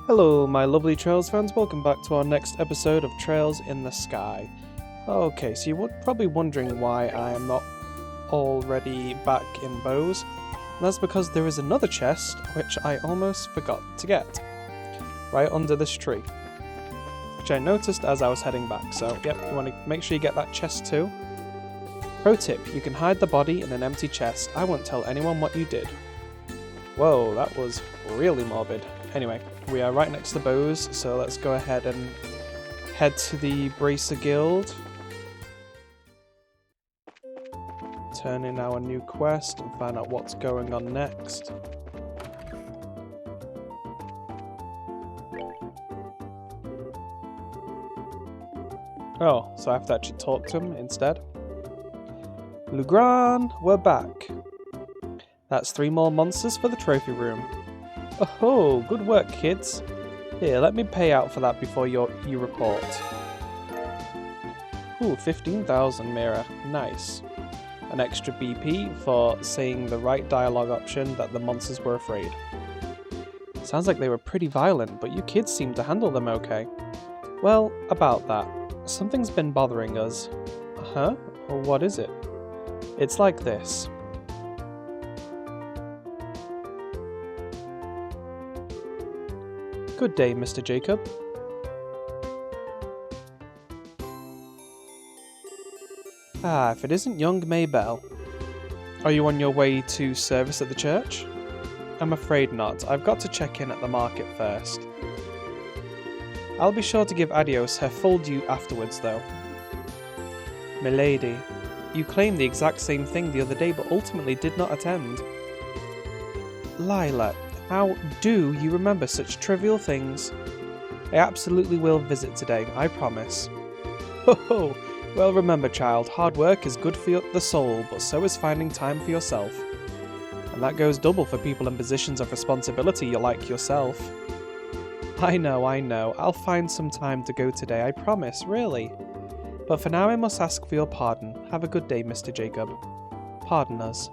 Hello my lovely Trails fans, welcome back to our next episode of Trails in the Sky. Okay, so you're probably wondering why I am not already back in Bose. And that's because there is another chest which I almost forgot to get. Right under this tree. Which I noticed as I was heading back, so yep, you want to make sure you get that chest too. Pro tip, you can hide the body in an empty chest. I won't tell anyone what you did. Whoa, that was really morbid. Anyway, we are right next to Bose, so let's go ahead and head to the Bracer Guild. Turn in our new quest and find out what's going on next. Oh, so I have to actually talk to him instead. Legrand, we're back. That's 3 more monsters for the trophy room. Oh, good work, kids. Here, let me pay out for that before you report. Ooh, 15,000 Mira. Nice. An extra BP for saying the right dialogue option that the monsters were afraid. Sounds like they were pretty violent, but you kids seem to handle them okay. Well, about that. Something's been bothering us. Huh? What is it? It's like this. Good day, Mr. Jacob. Ah, if it isn't young Maybell. Are you on your way to service at the church? I'm afraid not. I've got to check in at the market first. I'll be sure to give Adios her full due afterwards, though. Milady, you claimed the exact same thing the other day, but ultimately did not attend. Lila, how do you remember such trivial things? I absolutely will visit today, I promise. Ho ho! Well remember, child, hard work is good for the soul, but so is finding time for yourself. And that goes double for people in positions of responsibility like yourself. I know, I'll find some time to go today, I promise, really. But for now I must ask for your pardon. Have a good day, Mr. Jacob. Pardon us.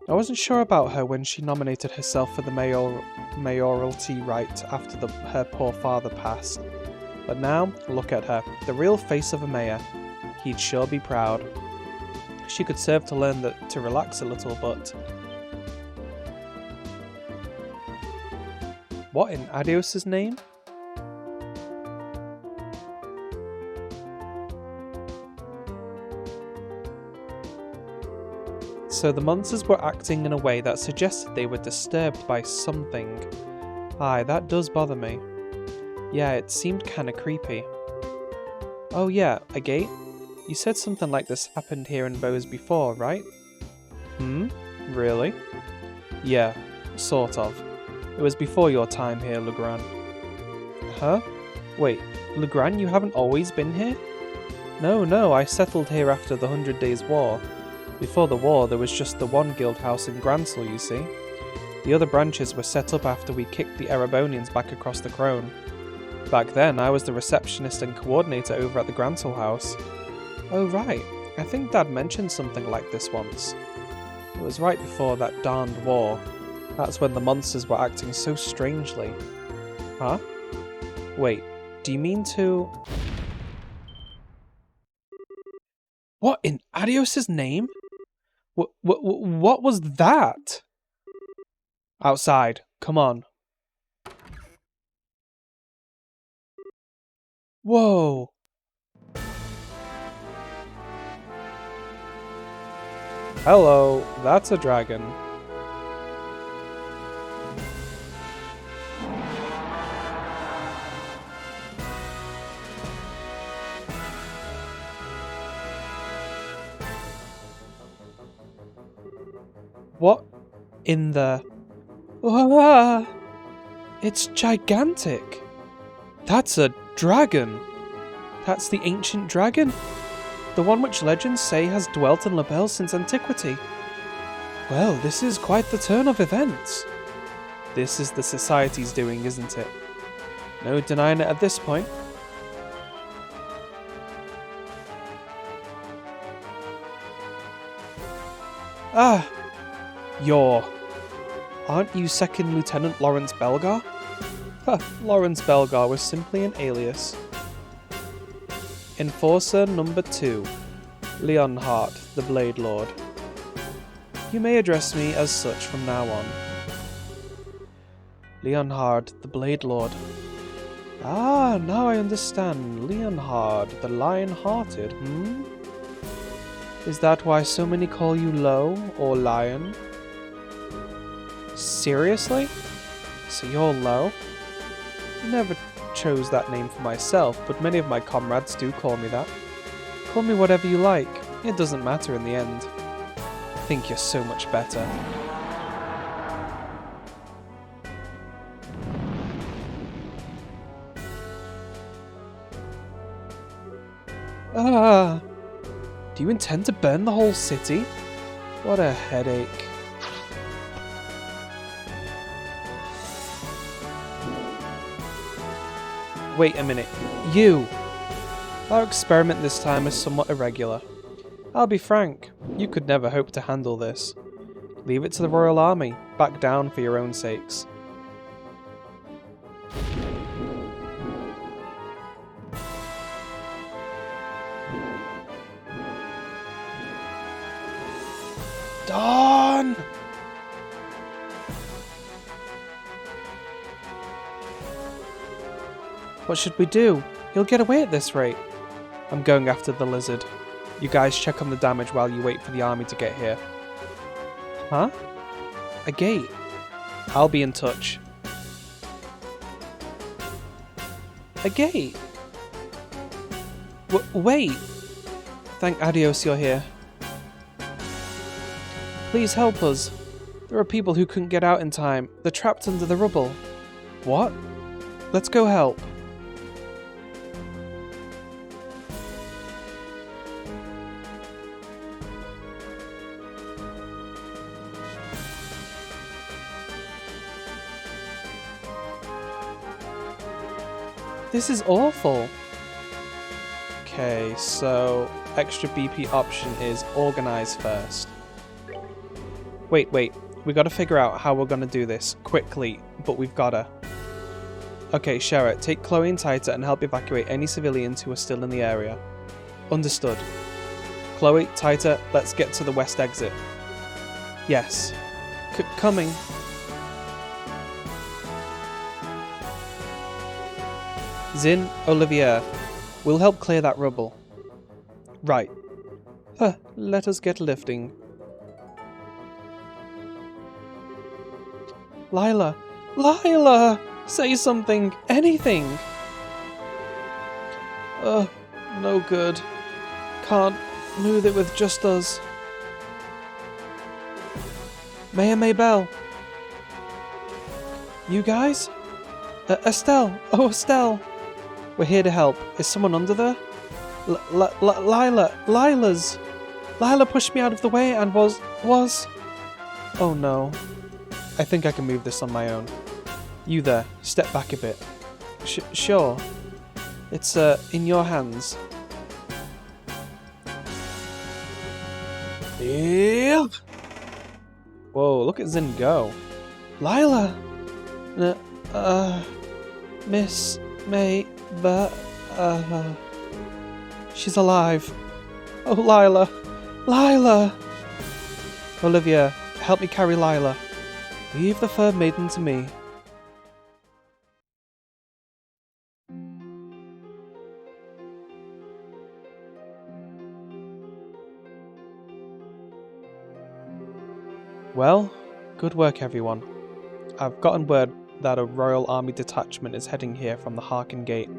I wasn't sure about her when she nominated herself for the mayoralty right after her poor father passed. But now, look at her, the real face of a mayor. He'd sure be proud. She could serve to learn to relax a little, but... What in Adios's name? So the monsters were acting in a way that suggested they were disturbed by something. Aye, that does bother me. Yeah, it seemed kinda creepy. Oh yeah, a gate? You said something like this happened here in Bose before, right? Really? Yeah, sort of. It was before your time here, Legrand. Huh? Wait, Legrand, you haven't always been here? No, I settled here after the 100 Days War. Before the war, there was just the one guild house in Gransel, you see. The other branches were set up after we kicked the Erebonians back across the Crone. Back then, I was the receptionist and coordinator over at the Gransel house. Oh right, I think Dad mentioned something like this once. It was right before that darned war. That's when the monsters were acting so strangely. Huh? Wait, do you mean to... What in Adios's name? What was that? Outside, come on. Whoa! Hello, that's a dragon. What in the... Ah, it's gigantic! That's a dragon! That's the ancient dragon? The one which legends say has dwelt in Labelle since antiquity. Well, this is quite the turn of events. This is the Society's doing, isn't it? No denying it at this point. Ah! Aren't you Second Lieutenant Lawrence Belgar? Huh, Lawrence Belgar was simply an alias. Enforcer number 2, Leonhardt, the Blade Lord. You may address me as such from now on. Leonhardt, the Blade Lord. Ah, now I understand. Leonhardt, the Lion-Hearted, Is that why so many call you Lo, or Lion? Seriously? So you're Lo? Never chose that name for myself, but many of my comrades do call me that. Call me whatever you like, it doesn't matter in the end. I think you're so much better. Ah! Do you intend to burn the whole city? What a headache. Wait a minute. You! Our experiment this time is somewhat irregular. I'll be frank, you could never hope to handle this. Leave it to the Royal Army. Back down for your own sakes. Dawn! What should we do? He'll get away at this rate. I'm going after the lizard. You guys check on the damage while you wait for the army to get here. Huh? A gate? I'll be in touch. A gate? Wait! Thank Adios you're here. Please help us. There are people who couldn't get out in time. They're trapped under the rubble. What? Let's go help. This is awful. Okay, so extra BP option is organize first. Wait, we gotta figure out how we're gonna do this quickly, but we've gotta. Okay, Shara, take Chloe and Taita and help evacuate any civilians who are still in the area. Understood. Chloe, Taita, let's get to the west exit. Yes. Coming. Zin, Olivier, we'll help clear that rubble. Right. Let us get lifting. Lila! Lila! Say something! Anything! No good. Can't move it with just us. Maya Maybell! You guys? Estelle! Oh, Estelle! We're here to help. Is someone under there? Lila's! Lila pushed me out of the way and was... Oh no. I think I can move this on my own. You there, step back a bit. Sure. It's, in your hands. Yep. Whoa, look at Zin go. Lila! Miss May... She's alive. Oh, Lila! Lila! Olivia, help me carry Lila. Leave the Fur Maiden to me. Well, good work everyone. I've gotten word that a Royal Army detachment is heading here from the Harkin Gate.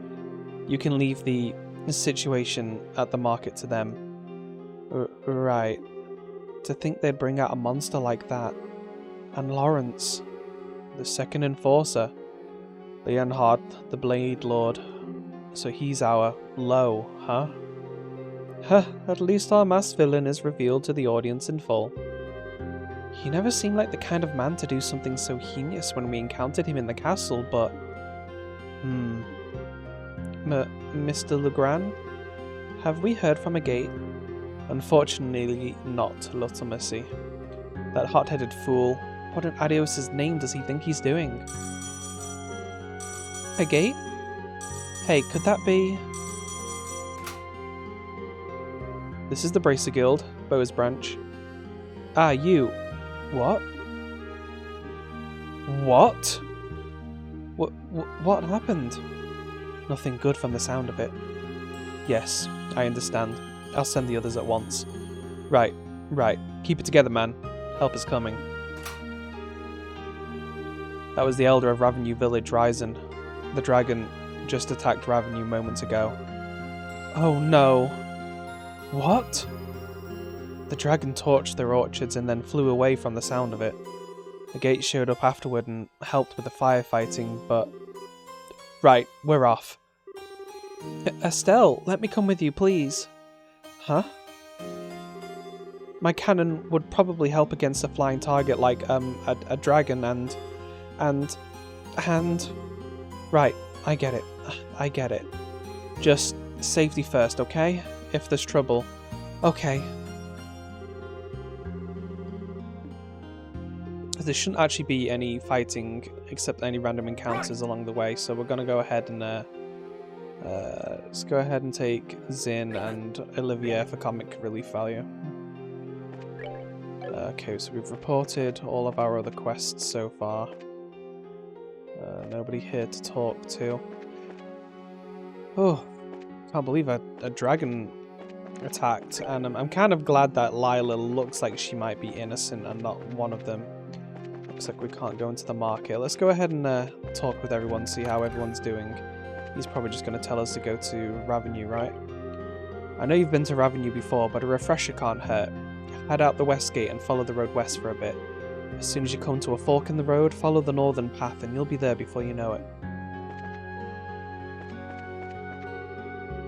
You can leave the situation at the market to them. Right. To think they'd bring out a monster like that. And Lawrence, the second enforcer. Leonhardt, the Blade Lord. So he's our Lo, huh? At least our masked villain is revealed to the audience in full. He never seemed like the kind of man to do something so heinous when we encountered him in the castle, but... Mr. Legrand? Have we heard from a gate? Unfortunately not, Lutamacy. That hot-headed fool. What in Adios' name does he think he's doing? A gate? Hey, could that be... This is the Bracer Guild, Bo's branch. Ah, you. What? What? What happened? Nothing good from the sound of it. Yes, I understand. I'll send the others at once. Right. Keep it together, man. Help is coming. That was the elder of Ravenue Village, Ryzen. The dragon just attacked Ravenue moments ago. Oh no. What? The dragon torched their orchards and then flew away from the sound of it. The gate showed up afterward and helped with the firefighting, but... Right, we're off. Estelle, let me come with you, please. Huh? My cannon would probably help against a flying target like, a dragon and... Right, I get it. Just safety first, okay? If there's trouble. Okay. There shouldn't actually be any fighting except any random encounters along the way, so we're gonna go ahead and let's go ahead and take Zin and Olivia for comic relief value. Okay, so we've reported all of our other quests so far. Nobody here to talk to. Oh, can't believe a dragon attacked, and I'm kind of glad that Lila looks like she might be innocent and not one of them. Looks like we can't go into the market. Let's go ahead and talk with everyone, see how everyone's doing. He's probably just going to tell us to go to Ravenue, right? I know you've been to Ravenue before, but a refresher can't hurt. Head out the west gate and follow the road west for a bit. As soon as you come to a fork in the road, follow the northern path and you'll be there before you know it.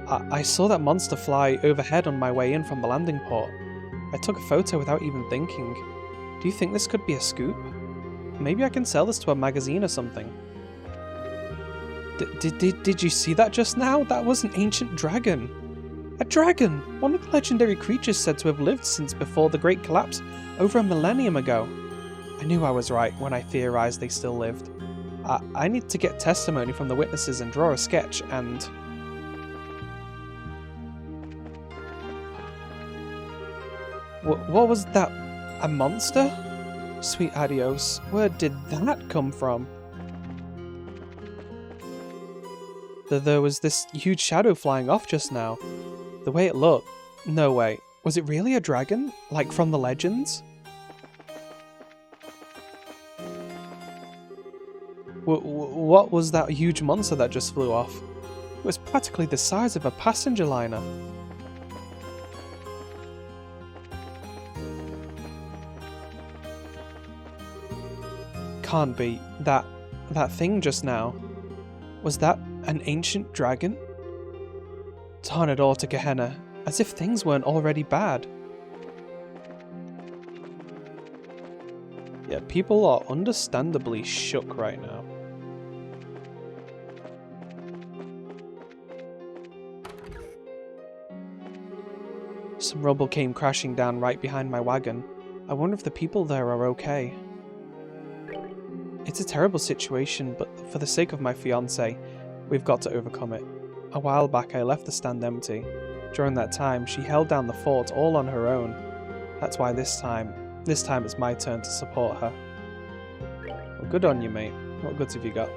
I saw that monster fly overhead on my way in from the landing port. I took a photo without even thinking. Do you think this could be a scoop? Maybe I can sell this to a magazine or something. Did you see that just now? That was an ancient dragon. A dragon! One of the legendary creatures said to have lived since before the Great Collapse, over a millennium ago. I knew I was right when I theorized they still lived. I need to get testimony from the witnesses and draw a sketch and... What was that? A monster? Sweet Adios, where did that come from? There was this huge shadow flying off just now. The way it looked... No way. Was it really a dragon? Like from the legends? What was that huge monster that just flew off? It was practically the size of a passenger liner. Can't be. That thing just now. Was that an ancient dragon? Darn it all to Gehenna, as if things weren't already bad. Yeah, people are understandably shook right now. Some rubble came crashing down right behind my wagon. I wonder if the people there are okay. It's a terrible situation, but for the sake of my fiancée, we've got to overcome it. A while back I left the stand empty. During that time, she held down the fort all on her own. That's why this time it's my turn to support her. Well, good on you, mate. What goods have you got?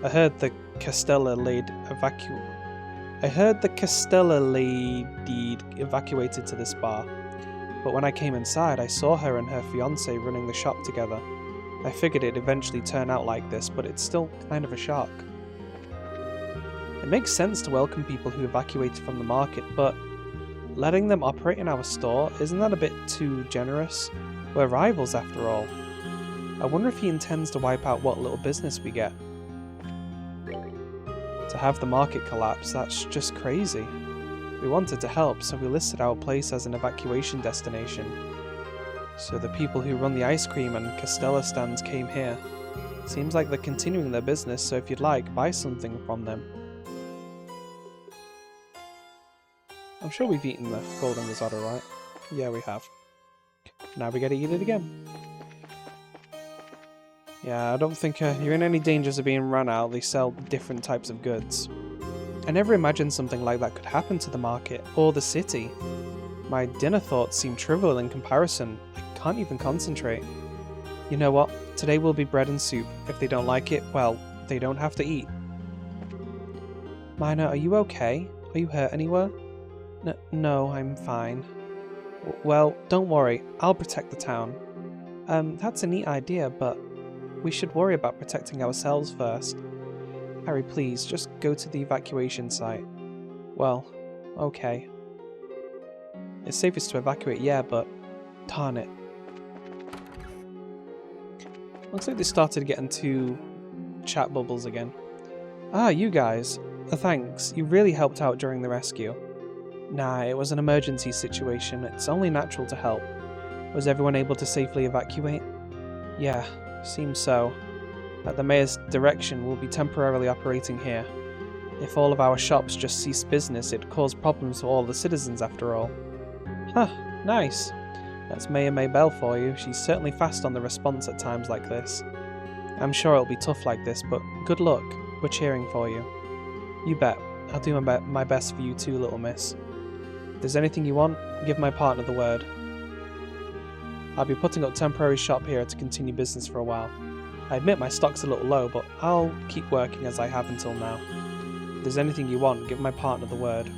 I heard the Castella Lady evacuated to this bar. But when I came inside, I saw her and her fiancé running the shop together. I figured it'd eventually turn out like this, but it's still kind of a shock. It makes sense to welcome people who evacuated from the market, but letting them operate in our store, isn't that a bit too generous? We're rivals after all. I wonder if he intends to wipe out what little business we get. To have the market collapse, that's just crazy. We wanted to help, so we listed our place as an evacuation destination. So the people who run the ice cream and Castella stands came here. Seems like they're continuing their business, so if you'd like, buy something from them. I'm sure we've eaten the golden risotto, right? Yeah, we have. Now we gotta eat it again. Yeah, I don't think you're in any dangers of being run out. They sell different types of goods. I never imagined something like that could happen to the market, or the city. My dinner thoughts seem trivial in comparison. I can't even concentrate. You know what? Today will be bread and soup. If they don't like it, well, they don't have to eat. Mina, are you okay? Are you hurt anywhere? No, I'm fine. Well, don't worry. I'll protect the town. That's a neat idea, but we should worry about protecting ourselves first. Harry, please, just go to the evacuation site. Well, okay. It's safest to evacuate, yeah, but darn it. Looks like they started getting two chat bubbles again. Ah, you guys. Thanks, you really helped out during the rescue. Nah, it was an emergency situation. It's only natural to help. Was everyone able to safely evacuate? Yeah, seems so. At the mayor's direction, we'll be temporarily operating here. If all of our shops just cease business, it'd cause problems for all the citizens after all. Huh, nice. That's Mayor Maybelle for you. She's certainly fast on the response at times like this. I'm sure it'll be tough like this, but good luck. We're cheering for you. You bet. I'll do my best for you too, little miss. If there's anything you want, give my partner the word. I'll be putting up temporary shop here to continue business for a while. I admit my stock's a little low, but I'll keep working as I have until now. If there's anything you want, give my partner the word.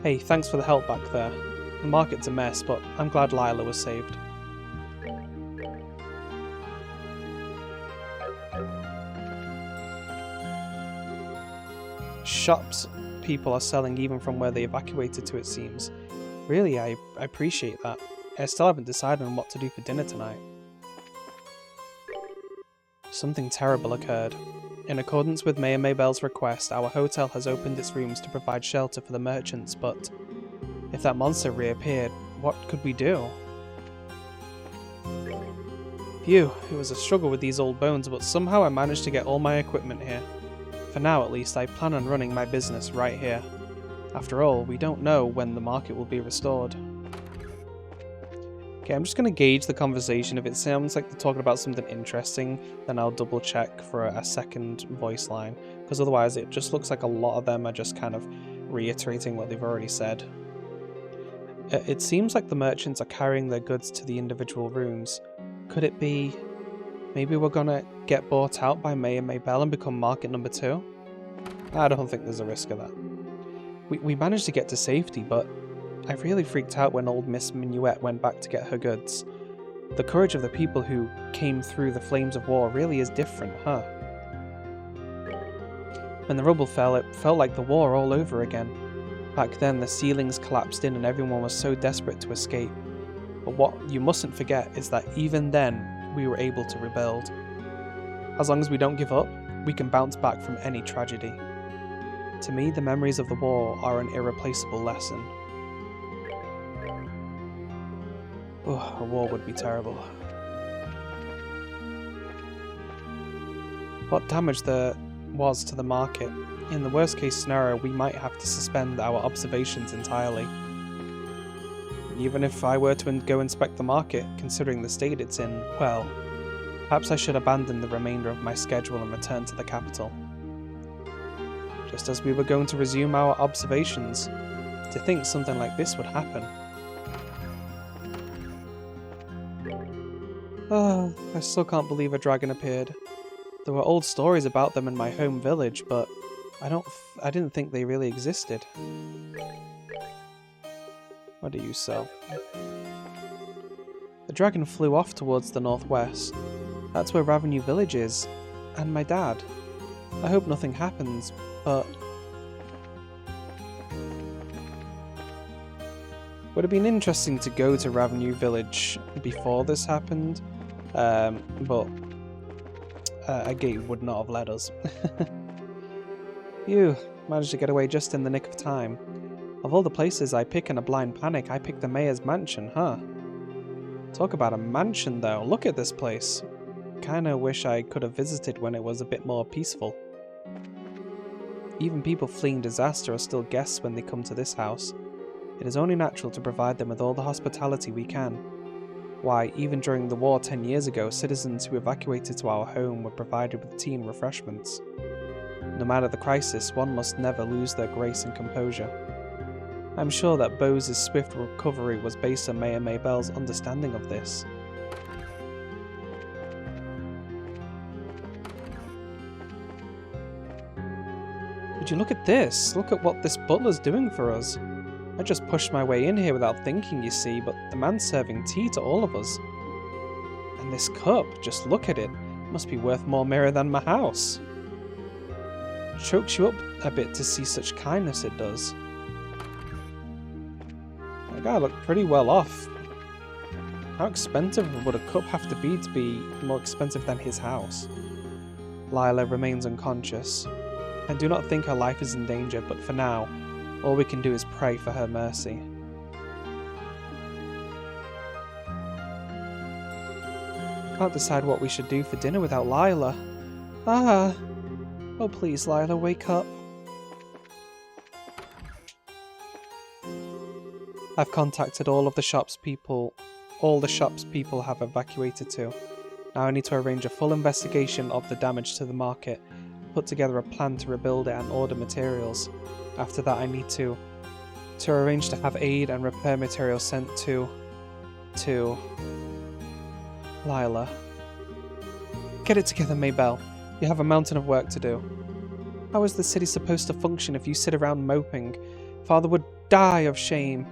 Hey, thanks for the help back there. The market's a mess, but I'm glad Lila was saved. Shops people are selling even from where they evacuated to, it seems. Really, I appreciate that. I still haven't decided on what to do for dinner tonight. Something terrible occurred. In accordance with Mayor Maybelle's request, our hotel has opened its rooms to provide shelter for the merchants, but if that monster reappeared, what could we do? Phew, it was a struggle with these old bones, but somehow I managed to get all my equipment here. For now at least, I plan on running my business right here. After all, we don't know when the market will be restored. Okay, I'm just going to gauge the conversation. If it sounds like they're talking about something interesting, then I'll double check for a second voice line, because otherwise it just looks like a lot of them are just kind of reiterating what they've already said. It seems like the merchants are carrying their goods to the individual rooms. Could it be maybe we're gonna get bought out by Mayor Maybelle and become market number 2? I don't think there's a risk of that. We managed to get to safety, but I really freaked out when old Miss Minuet went back to get her goods. The courage of the people who came through the flames of war really is different, huh? When the rubble fell, it felt like the war all over again. Back then, the ceilings collapsed in and everyone was so desperate to escape. But what you mustn't forget is that even then, we were able to rebuild. As long as we don't give up, we can bounce back from any tragedy. To me, the memories of the war are an irreplaceable lesson. Oh, a war would be terrible. What damage there was to the market. In the worst case scenario, we might have to suspend our observations entirely. Even if I were to go inspect the market, considering the state it's in, well, perhaps I should abandon the remainder of my schedule and return to the capital. Just as we were going to resume our observations, to think something like this would happen. Oh, I still can't believe a dragon appeared. There were old stories about them in my home village, but I didn't think they really existed. What do you sell? The dragon flew off towards the northwest. That's where Ravenue Village is, and my dad. I hope nothing happens, but would have been interesting to go to Ravenue Village before this happened, but a gate would not have led us. Phew, managed to get away just in the nick of time. Of all the places I pick in a blind panic, I picked the mayor's mansion, huh? Talk about a mansion though, look at this place. Kinda wish I could have visited when it was a bit more peaceful. Even people fleeing disaster are still guests when they come to this house. It is only natural to provide them with all the hospitality we can. Why, even during the war 10 years ago, citizens who evacuated to our home were provided with tea and refreshments. No matter the crisis, one must never lose their grace and composure. I'm sure that Bose's swift recovery was based on Mayor Maybell's understanding of this. Would you look at this? Look at what this butler's doing for us. I just pushed my way in here without thinking, you see, but the man's serving tea to all of us. And this cup, just look at it, must be worth more mirror than my house. It chokes you up a bit to see such kindness, it does. That guy looked pretty well off. How expensive would a cup have to be more expensive than his house? Lila remains unconscious. I do not think her life is in danger, but for now, all we can do is pray for her mercy. Can't decide what we should do for dinner without Lila. Ah! Oh please, Lila, wake up. I've contacted all the shops people have evacuated to. Now I need to arrange a full investigation of the damage to the market, put together a plan to rebuild it and order materials. After that I need to arrange to have aid and repair materials sent to Lila. Get it together, Maybell. You have a mountain of work to do. How is the city supposed to function if you sit around moping? Father would die of shame.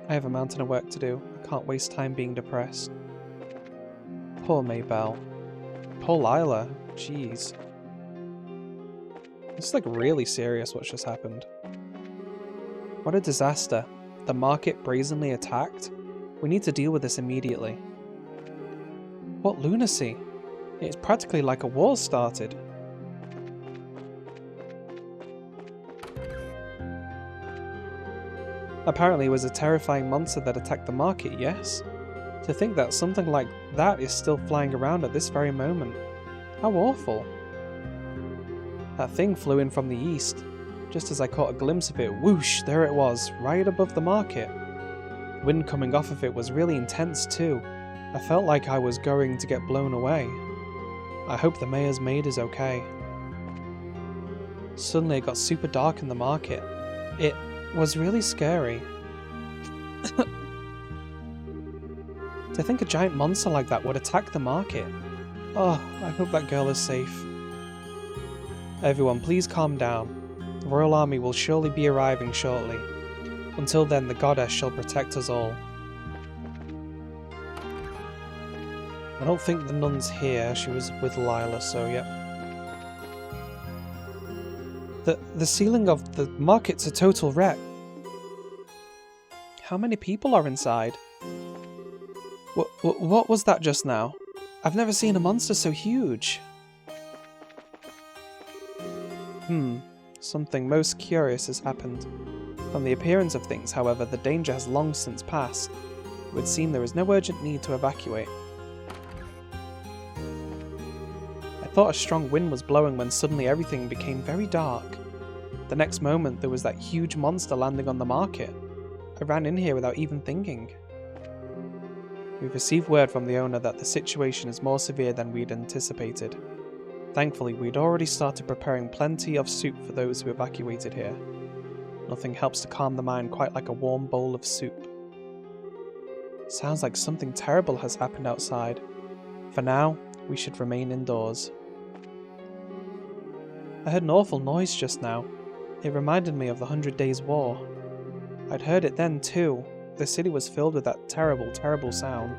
I have a mountain of work to do. I can't waste time being depressed. Poor Maybell. Poor Lila. Jeez. This is like really serious what's just happened. What a disaster. The market brazenly attacked? We need to deal with this immediately. What lunacy! It's practically like a war started. Apparently it was a terrifying monster that attacked the market, yes? To think that something like that is still flying around at this very moment. How awful. That thing flew in from the east. Just as I caught a glimpse of it, whoosh, there it was, right above the market. The wind coming off of it was really intense too. I felt like I was going to get blown away. I hope the mayor's maid is okay. Suddenly it got super dark in the market. It was really scary. To think a giant monster like that would attack the market. Oh, I hope that girl is safe. Everyone, please calm down. The royal army will surely be arriving shortly. Until then, the goddess shall protect us all. I don't think the nun's here. She was with Lila, so yep. The ceiling of the market's a total wreck. How many people are inside? What was that just now? I've never seen a monster so huge. Something most curious has happened. From the appearance of things, however, the danger has long since passed. It would seem there is no urgent need to evacuate. I thought a strong wind was blowing when suddenly everything became very dark. The next moment there was that huge monster landing on the market. I ran in here without even thinking. We've received word from the owner that the situation is more severe than we'd anticipated. Thankfully, we'd already started preparing plenty of soup for those who evacuated here. Nothing helps to calm the mind quite like a warm bowl of soup. Sounds like something terrible has happened outside. For now, we should remain indoors. I heard an awful noise just now. It reminded me of the 100 Days War. I'd heard it then too. The city was filled with that terrible, terrible sound.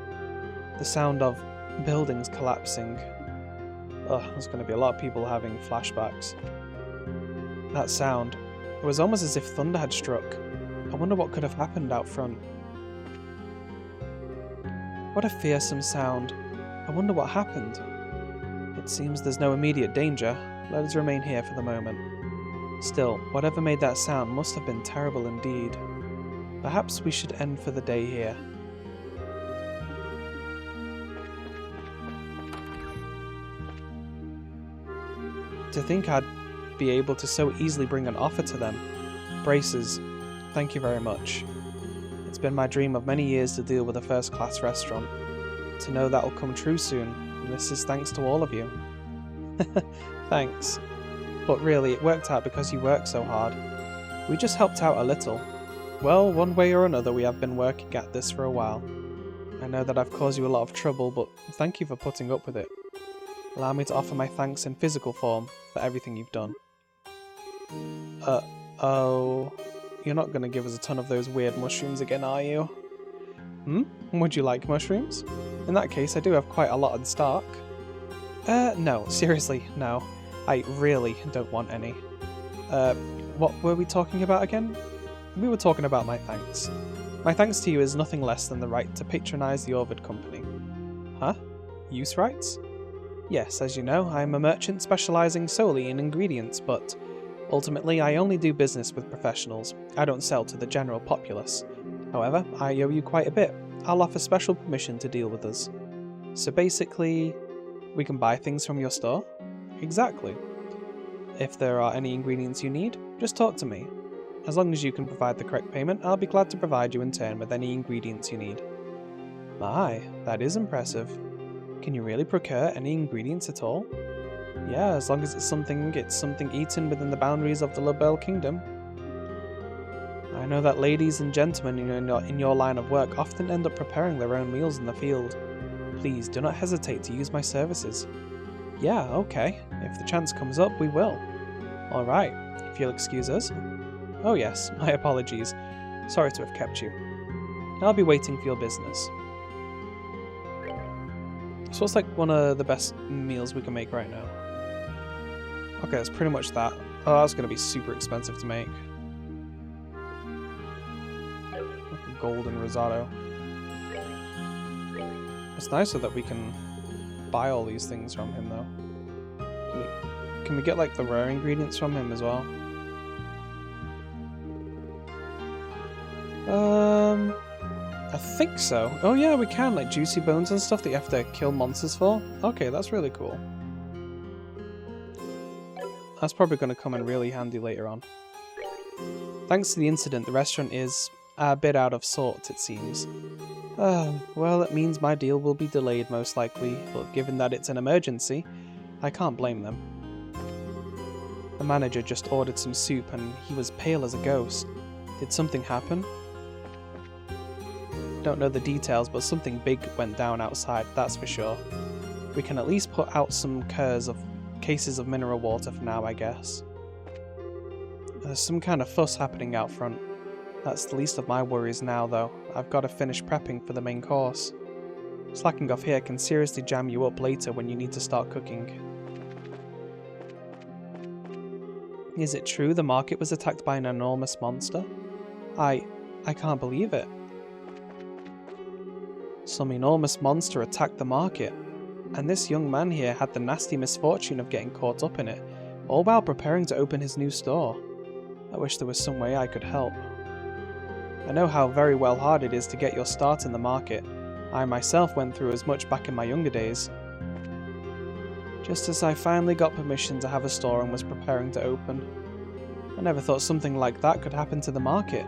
The sound of buildings collapsing. Ugh, there's going to be a lot of people having flashbacks. That sound. It was almost as if thunder had struck. I wonder what could have happened out front. What a fearsome sound. I wonder what happened. It seems there's no immediate danger. Let us remain here for the moment. Still, whatever made that sound must have been terrible indeed. Perhaps we should end for the day here. To think I'd be able to so easily bring an offer to them. Braces, thank you very much. It's been my dream of many years to deal with a first-class restaurant. To know that'll come true soon, and this is thanks to all of you. Thanks. But really, it worked out because you worked so hard. We just helped out a little. Well, one way or another we have been working at this for a while. I know that I've caused you a lot of trouble, but thank you for putting up with it. Allow me to offer my thanks in physical form for everything you've done. Oh... You're not going to give us a ton of those weird mushrooms again, are you? Would you like mushrooms? In that case, I do have quite a lot in stock. No, seriously, no. I really don't want any. What were we talking about again? We were talking about my thanks. My thanks to you is nothing less than the right to patronise the Orvid Company. Huh? Use rights? Yes, as you know, I am a merchant specialising solely in ingredients, but ultimately I only do business with professionals. I don't sell to the general populace. However, I owe you quite a bit. I'll offer special permission to deal with us. So basically, we can buy things from your store? Exactly. If there are any ingredients you need, just talk to me. As long as you can provide the correct payment, I'll be glad to provide you in turn with any ingredients you need. My, that is impressive. Can you really procure any ingredients at all? Yeah, as long as it's something eaten within the boundaries of the Lobel Kingdom. I know that ladies and gentlemen in your line of work often end up preparing their own meals in the field. Please do not hesitate to use my services. Yeah, okay. If the chance comes up, we will. Alright, if you'll excuse us. Oh yes, my apologies. Sorry to have kept you. I'll be waiting for your business. So what's like one of the best meals we can make right now? Okay, that's pretty much that. Oh, that's going to be super expensive to make. Like a golden risotto. It's nicer that we can buy all these things from him though. Can we get like the rare ingredients from him as well? I think so. Oh yeah, we can, like juicy bones and stuff that you have to kill monsters for. Okay, that's really cool. That's probably going to come in really handy later on. Thanks to the incident, the restaurant is a bit out of sorts, it seems. Well, it means my deal will be delayed most likely, but given that it's an emergency, I can't blame them. The manager just ordered some soup and he was pale as a ghost. Did something happen? Don't know the details, but something big went down outside, that's for sure. We can at least put out some cases of mineral water for now, I guess. There's some kind of fuss happening out front. That's the least of my worries now, though. I've got to finish prepping for the main course. Slacking off here can seriously jam you up later when you need to start cooking. Is it true the market was attacked by an enormous monster? I can't believe it. Some enormous monster attacked the market, and this young man here had the nasty misfortune of getting caught up in it, all while preparing to open his new store. I wish there was some way I could help. I know how very well hard it is to get your start in the market. I myself went through as much back in my younger days. Just as I finally got permission to have a store and was preparing to open. I never thought something like that could happen to the market.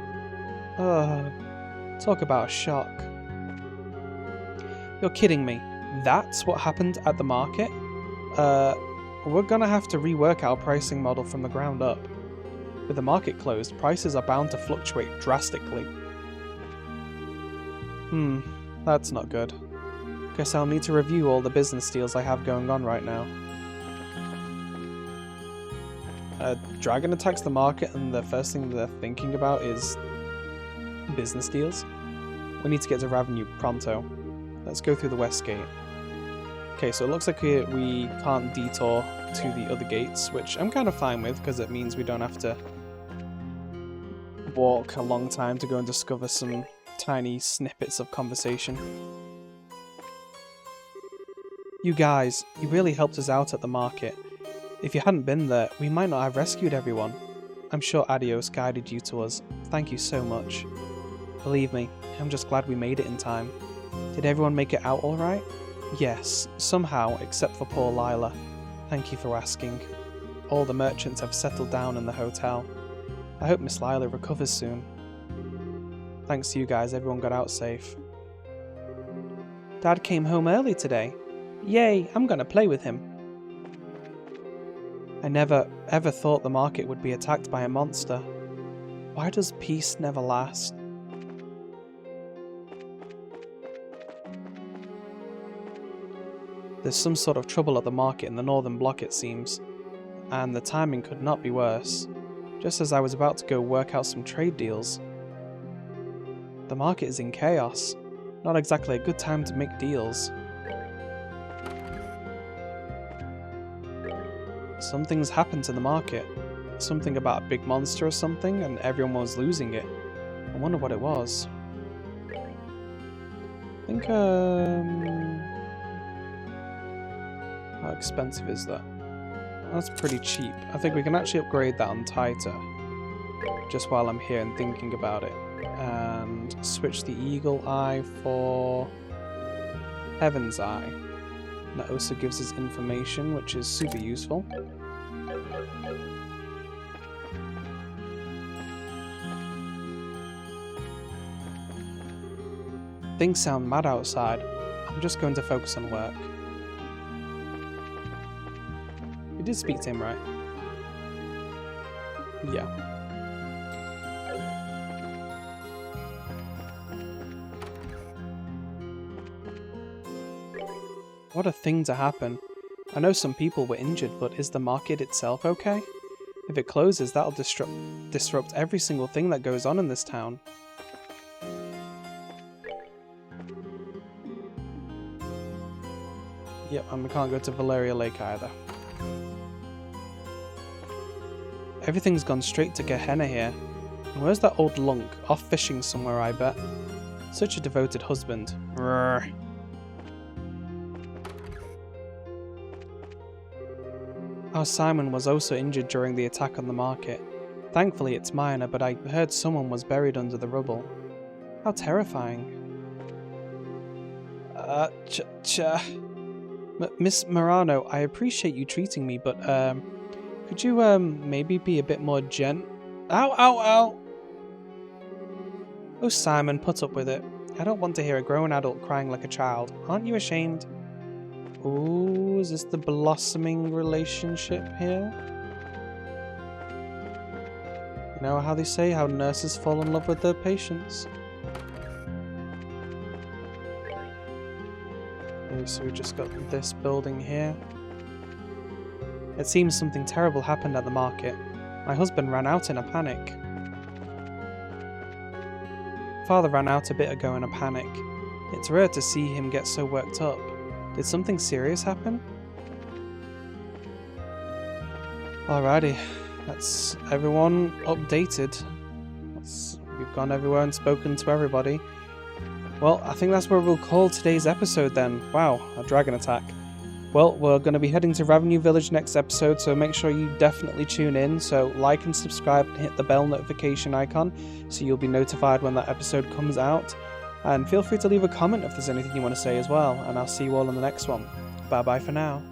Talk about a shock. You're kidding me. That's what happened at the market? We're gonna have to rework our pricing model from the ground up. With the market closed, prices are bound to fluctuate drastically. That's not good. Guess I'll need to review all the business deals I have going on right now. A dragon attacks the market and the first thing they're thinking about is business deals? We need to get to Ravenue pronto. Let's go through the west gate. Okay, so it looks like we can't detour to the other gates, which I'm kind of fine with because it means we don't have to walk a long time to go and discover some tiny snippets of conversation. You guys, you really helped us out at the market. If you hadn't been there, we might not have rescued everyone. I'm sure Adios guided you to us. Thank you so much. Believe me, I'm just glad we made it in time. Did everyone make it out alright? Yes, somehow, except for poor Lila. Thank you for asking. all the merchants have settled down in the hotel. I hope Miss Lila recovers soon. Thanks to you guys, everyone got out safe. Dad came home early today. Yay, I'm gonna play with him. I never, ever thought the market would be attacked by a monster. Why does peace never last? There's some sort of trouble at the market in the northern block, it seems. And the timing could not be worse. Just as I was about to go work out some trade deals. The market is in chaos. Not exactly a good time to make deals. Something's happened to the market. Something about a big monster or something, and everyone was losing it. I wonder what it was. I think, how expensive is that? That's pretty cheap. I think we can actually upgrade that on tighter. Just while I'm here and thinking about it. And switch the Eagle Eye for Heaven's Eye. And that also gives us information, which is super useful. Things sound mad outside. I'm just going to focus on work. You did speak to him, right? Yeah. What a thing to happen. I know some people were injured, but is the market itself okay? If it closes, that'll disrupt every single thing that goes on in this town. Yep, and we can't go to Valeria Lake either. Everything's gone straight to Gehenna here. And where's that old lunk? Off fishing somewhere, I bet. Such a devoted husband. Rrrr. Our Simon was also injured during the attack on the market. Thankfully it's minor, but I heard someone was buried under the rubble. How terrifying. Miss Morano, I appreciate you treating me, but could you maybe be a bit more Ow, ow, ow! Oh Simon, put up with it. I don't want to hear a grown adult crying like a child. Aren't you ashamed? Ooh, is this the blossoming relationship here? You know how they say how nurses fall in love with their patients? Okay, so we just got this building here. It seems something terrible happened at the market. My husband ran out in a panic. Father ran out a bit ago in a panic. It's rare to see him get so worked up. Did something serious happen? Alrighty, that's everyone updated. We've gone everywhere and spoken to everybody. Well, I think that's where we'll call today's episode then. Wow, a dragon attack. Well, we're going to be heading to Revenue Village next episode, so make sure you definitely tune in. So like and subscribe and hit the bell notification icon so you'll be notified when that episode comes out. And feel free to leave a comment if there's anything you want to say as well, and I'll see you all in the next one. Bye bye for now.